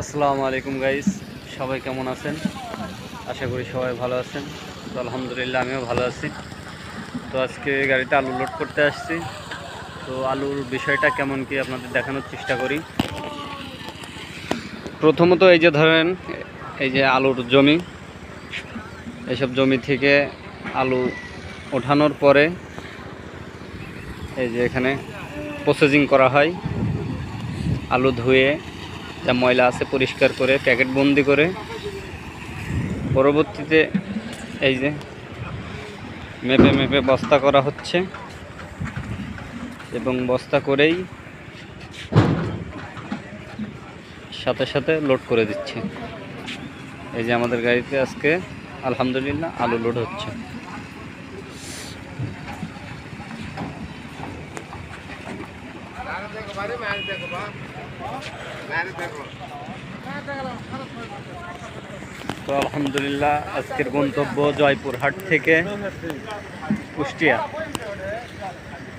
আসসালামু আলাইকুম গাইস, সবাই কেমন আছেন? আশা করি সবাই ভালো আছেন। তো আলহামদুলিল্লাহ আমিও ভালো আছি। তো আজকে গাড়িতে আলু লোড করতে আসছি। তো আলুর বিষয়টা কেমন কি আপনাদের দেখানোর চেষ্টা করি। প্রথমত এই যে ধরেন, এই যে আলুর জমি, এইসব জমি থেকে আলু ওঠানোর পরে এই যে এখানে প্রসেসিং করা হয়। আলু ধুয়ে যা ময়লা আছে পরিষ্কার করে প্যাকেট বন্দি করে পরবর্তীতে এই যে মেপে মেপে বস্তা করা হচ্ছে এবং বস্তা করেই সাথে সাথে লোড করে দিচ্ছে। এই যে আমাদের গাড়িতে আজকে আলহামদুলিল্লাহ আলু লোড হচ্ছে। তো আলহামদুলিল্লাহ আজকের গন্তব্য জয়পুরহাট থেকে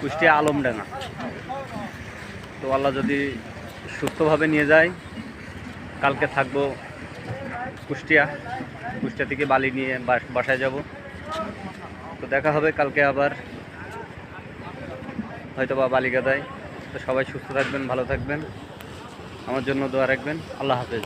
কুষ্টিয়া আলমডাঙ্গা। তো আল্লাহ যদি সুস্থভাবে নিয়ে যায়, কালকে থাকবো কুষ্টিয়া থেকে বালি নিয়ে বাসায় যাব। তো দেখা হবে কালকে আবার হয়তো বা বালিকাদায়। তো সবাই সুস্থ থাকবেন, ভালো থাকবেন, আমার জন্য দোয়া রাখবেন। আল্লাহ হাফেজ।